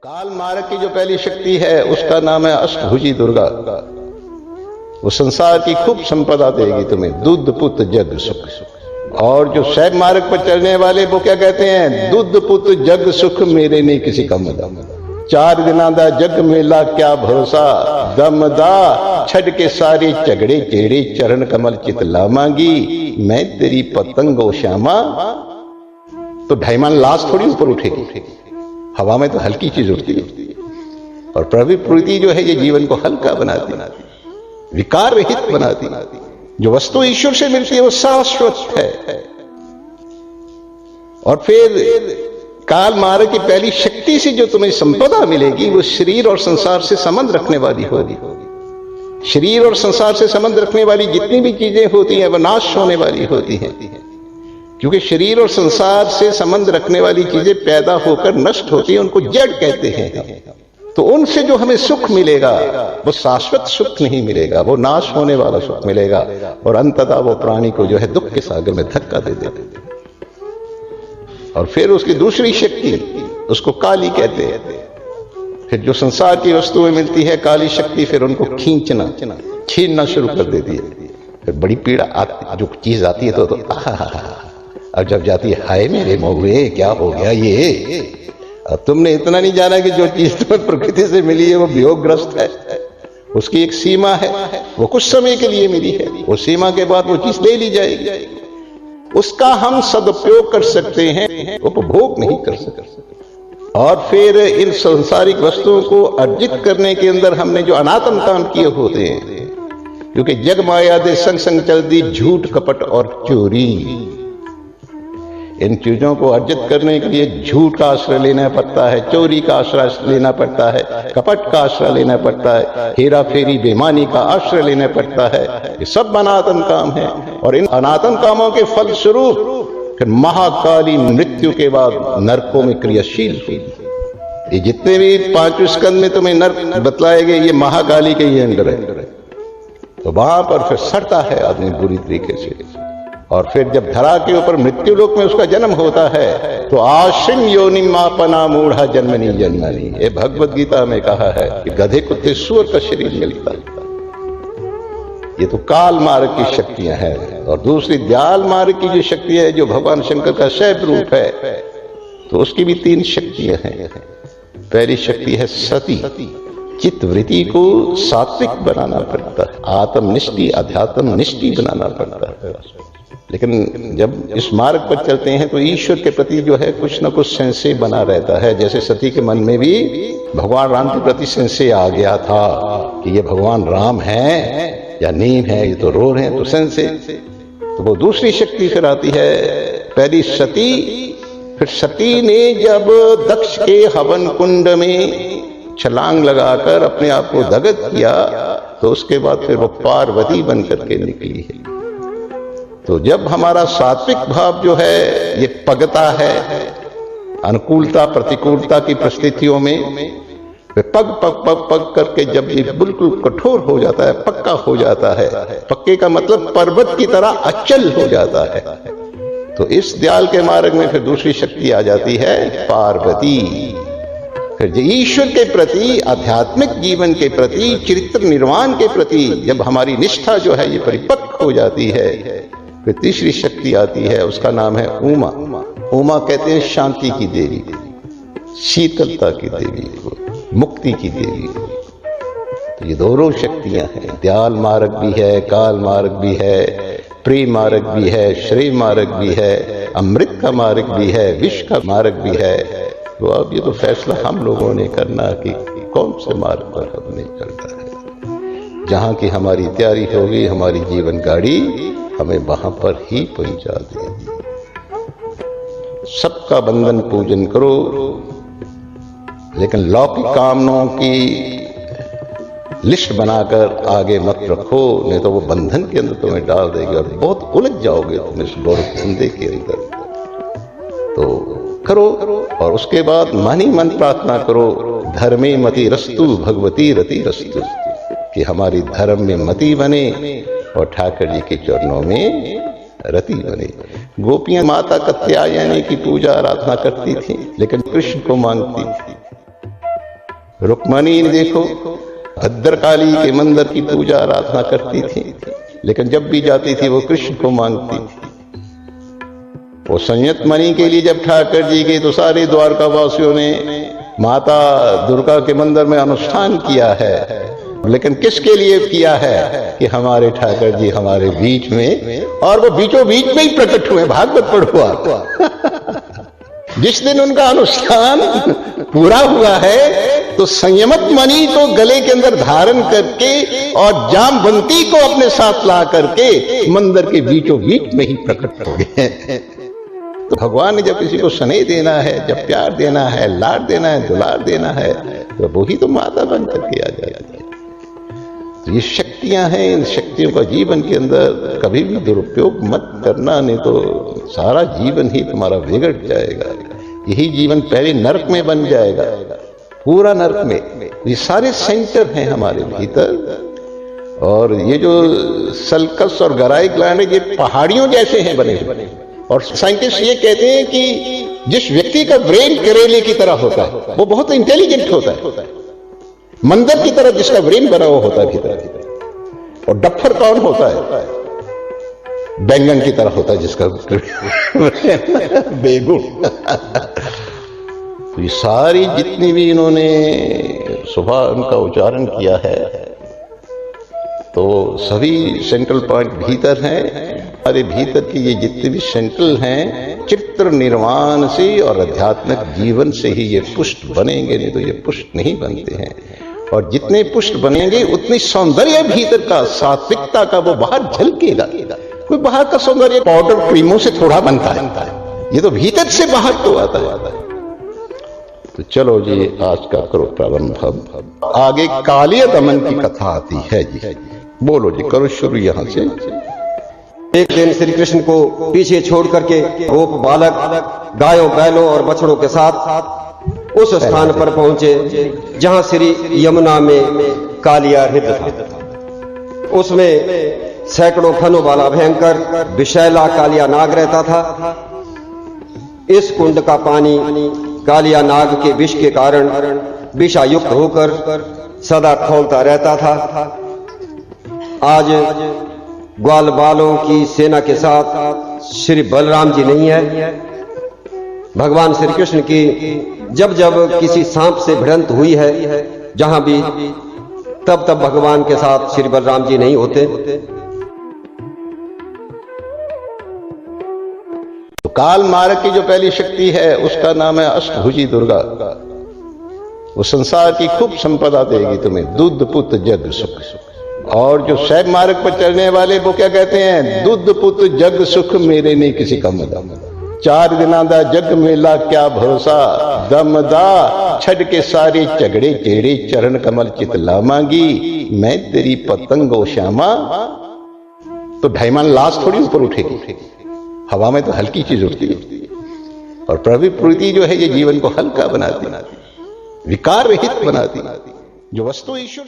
काल मार्ग की जो पहली शक्ति है उसका नाम है अष्टभुजी दुर्गा। वो संसार की खूब संपदा देगी तुम्हें, दूध पुत जग सुख। और जो शैव मार्ग पर चलने वाले वो क्या कहते हैं, दूध पुत जग सुख मेरे नहीं किसी का मदा। 4 दिना दा जग मेला क्या भरोसा, दमदा छड़ के सारे झगड़े चेड़े चरण कमल चित लामांगी, मैं तेरी पतंगो श्यामा। तो ढाईमान लाश थोड़ी ऊपर उठेगी, हवा में तो हल्की चीज उठती है। और प्रवृत्ति जो है ये जीवन को हल्का बनाती, विकार रहित बनाती। जो वस्तु ईश्वर से मिलती है वो शाश्वत है। और फिर काल मार्ग की पहली शक्ति से जो तुम्हें संपदा मिलेगी वो शरीर और संसार से संबंध रखने वाली होगी। शरीर और संसार से संबंध रखने वाली जितनी भी चीजें होती हैं वो नाश होने वाली होती हैं, क्योंकि शरीर और संसार से संबंध रखने वाली चीजें पैदा होकर नष्ट होती हैं, उनको जड़ कहते हैं। तो उनसे जो हमें सुख मिलेगा वो शाश्वत सुख नहीं मिलेगा, वो नाश होने वाला सुख मिलेगा। और अंततः वो प्राणी को जो है दुख के सागर में धक्का दे देते। और फिर उसकी दूसरी शक्ति उसको काली कहते हैं। फिर जो संसार की वस्तुएं मिलती है काली शक्ति फिर उनको खींचना छीनना शुरू कर देती है। फिर बड़ी पीड़ा आती, जो चीज आती है तो अब जब जाती है हाय मेरे महुए क्या हो गया ये। अब तुमने इतना नहीं जाना कि जो चीज तुम्हें प्रकृति से मिली है वो वियोगग्रस्त है, उसकी एक सीमा है, वो कुछ समय के लिए मिली है, वो सीमा के बाद वो चीज ले ली जाएगी। उसका हम सदुपयोग कर सकते हैं, उपभोग नहीं कर सकते। और फिर इन सांसारिक वस्तुओं को अर्जित करने के अंदर हमने जो अनातन काम किए होते हैं, क्योंकि जग माया दे संग संग चलती झूठ कपट और चोरी। इन चीजों को अर्जित करने के लिए झूठ का आश्रय लेना पड़ता है, चोरी का आश्रय लेना पड़ता है, कपट का आश्रय लेना पड़ता है, हेरा फेरी बेईमानी का आश्रय लेना पड़ता है। ये सब अनातन काम है। और इन अनातन कामों के फल स्वरूप फिर महाकाली मृत्यु के बाद नरकों में क्रियाशील होगी। ये जितने भी 5 स्कंद में तुम्हें नरक बतलाए गए ये महाकाली के ही अंडर है। तो वहां पर फिर सड़ता है आदमी बुरी तरीके से। और फिर जब धरा के ऊपर मृत्यु लोक में उसका जन्म होता है तो आशिम योनि मापना मूढ़ा जन्मनी जन्मनी। ये भगवत गीता में कहा है कि गधे कुत्ते सूअर का शरीर मिलता है। ये तो काल मार्ग की शक्तियां हैं। और दूसरी दयाल मार्ग की जो शक्ति है जो भगवान शंकर का शैव रूप है, तो उसकी भी 3 शक्तियां हैं। पहली शक्ति है सती। चित्त वृत्ति को सात्विक बनाना पड़ता है, आत्मनिष्ठि अध्यात्म निष्ठि बनाना पड़ता है। लेकिन जब इस मार्ग पर चलते हैं तो ईश्वर के प्रति जो है कुछ न कुछ संशय बना रहता है। जैसे सती के मन में भी भगवान राम के प्रति संशय आ गया था कि ये भगवान राम हैं या नहीं है, ये तो रो रहे हैं, तो संशय। तो वो दूसरी शक्ति फिर आती है, पहली सती। फिर सती ने जब दक्ष के हवन कुंड में छलांग लगाकर अपने आप को दग्ध किया तो उसके बाद फिर वो पार्वती बन करके निकली है। तो जब हमारा सात्विक भाव जो है ये पगता है अनुकूलता प्रतिकूलता की परिस्थितियों में, पग पग पग पग करके जब ये बिल्कुल कठोर हो जाता है, पक्का हो जाता है, पक्के का मतलब पर्वत की तरह अचल हो जाता है, तो इस दयाल के मार्ग में फिर दूसरी शक्ति आ जाती है पार्वती। फिर ईश्वर के प्रति, आध्यात्मिक जीवन के प्रति, चरित्र निर्माण के प्रति जब हमारी निष्ठा जो है ये परिपक्व हो जाती है, फिर तीसरी शक्ति आती है, उसका नाम है उमा। उमा कहते हैं शांति की देवी, शीतलता की देवी, मुक्ति की देवी। तो ये दोनों शक्तियां हैं। दयाल मार्ग भी है, काल मार्ग भी है, प्रेम मार्ग भी है, श्रेय मार्ग भी है, अमृत का मार्ग भी है, विष का मार्ग भी है। तो अब ये तो फैसला हम लोगों ने करना कि कौन से मार्ग पर हमने चलना है। जहां की हमारी तैयारी होगी, हमारी जीवन गाड़ी हमें वहां पर ही पहुंचा देगी। सबका बंधन पूजन करो, लेकिन लौकिक कामनाओं की लिस्ट बनाकर आगे मत रखो, नहीं तो वो बंधन के अंदर तुम्हें डाल देगी और बहुत उलझ जाओगे तुम इस धंधे के अंदर। तो करो और उसके बाद मन ही मन प्रार्थना करो, धर्मे मति रस्तु भगवती रति रस्तु, कि हमारी धर्म में मति बने और ठाकुर जी के चरणों में रति बने। गोपियां माता कात्यायनी की पूजा आराधना करती थी, लेकिन कृष्ण को मांगती थी। रुक्मणी ने देखो भद्रकाली के मंदिर की पूजा आराधना करती थी, लेकिन जब भी जाती थी वो कृष्ण को मांगती थी। वो संयत मणि के लिए जब ठाकर जी गए तो सारे द्वारका वासियों ने माता दुर्गा के मंदिर में अनुष्ठान किया है, लेकिन किसके लिए किया है कि हमारे ठाकर जी हमारे बीच में, और वो बीचों बीच में ही प्रकट हुए। भागवत पढ़ो आप। जिस दिन उनका अनुष्ठान पूरा हुआ है तो संयमत मणि को गले के अंदर धारण करके और जामवंती को अपने साथ ला करके मंदिर के बीचों बीच में ही प्रकट हो गए। तो भगवान ने जब किसी को स्नेह देना है, जब प्यार देना है, लाड देना है, दुलार देना है, तो वही तो माता बन करके आ जाती है। तो ये शक्तियां हैं, इन शक्तियों का जीवन के अंदर कभी भी दुरुपयोग मत करना, नहीं तो सारा जीवन ही तुम्हारा बिगड़ जाएगा। यही जीवन पहले नरक में बन जाएगा, पूरा नरक में। ये सारे सेंटर हैं हमारे भीतर, और ये जो सल्कस और गराई ग्लैंड ये पहाड़ियों जैसे हैं बने हुए। और साइंटिस्ट ये कहते हैं कि जिस व्यक्ति का ब्रेन करेले की तरह होता है वो बहुत इंटेलिजेंट होता है, मंदिर की तरह जिसका ब्रेन बना हुआ होता है भीतर। और डफर कौन होता है? बैंगन की तरह होता है जिसका बेगुन। तो ये सारी जितनी भी इन्होंने सुबह उनका उच्चारण किया है, तो सभी सेंट्रल पॉइंट भीतर हैं। हमारे भीतर की ये जितने भी सेंट्रल हैं, चित्र निर्माण से और आध्यात्मिक जीवन से ही ये पुष्ट बनेंगे, नहीं तो ये पुष्ट नहीं बनते हैं। और जितने पुष्ट बनेंगे उतनी सौंदर्य भीतर का, सात्विकता का वो बाहर झलकेगा। कोई बाहर का सौंदर्य पाउडर क्रीमों से थोड़ा बनता है, ये तो भीतर से बाहर तो आता है। तो चलो जी आज का करो प्रारंभ। आगे कालिय दमन की कथा आती है जी। बोलो जी, करो शुरू यहां से। एक दिन श्री कृष्ण को पीछे छोड़ करके गोप बालक गायों, बैलों और बछड़ों के साथ उस स्थान पर पहुंचे जहां श्री यमुना में कालिया हृदय था। उसमें सैकड़ों फनों वाला भयंकर विषैला कालिया नाग रहता था। इस कुंड का पानी कालिया नाग के विष के कारण विषायुक्त होकर सदा खौलता रहता था। आज ग्वाल बालों की सेना के साथ श्री बलराम जी नहीं है। भगवान श्री कृष्ण की जब जब किसी सांप से भिड़ंत हुई है जहां भी, तब तब भगवान के साथ श्री बलराम जी नहीं होते। तो काल मार्ग की जो पहली शक्ति है उसका नाम है अष्टभुजी दुर्गा। वो संसार की खूब संपदा देगी तुम्हें, दूध पुत्र जग सुख। और जो शैव मार्ग पर चलने वाले वो क्या कहते हैं? दूध पुत्र जग सुख मेरे नहीं किसी का मदा। 4 दिना दा जग मेला क्या भरोसा, दमदा छड़ के सारे झगड़े चेड़े चरण कमल चित लामांगी, मैं तेरी पतंगो श्यामा। तो ढाईमान लाश थोड़ी ऊपर उठेगी, हवा में तो हल्की चीज उठती है। और प्रवृत्ति जो है ये जीवन को हल्का बनाती, विकार रहित बनाती। जो वस्तु ईश्वर से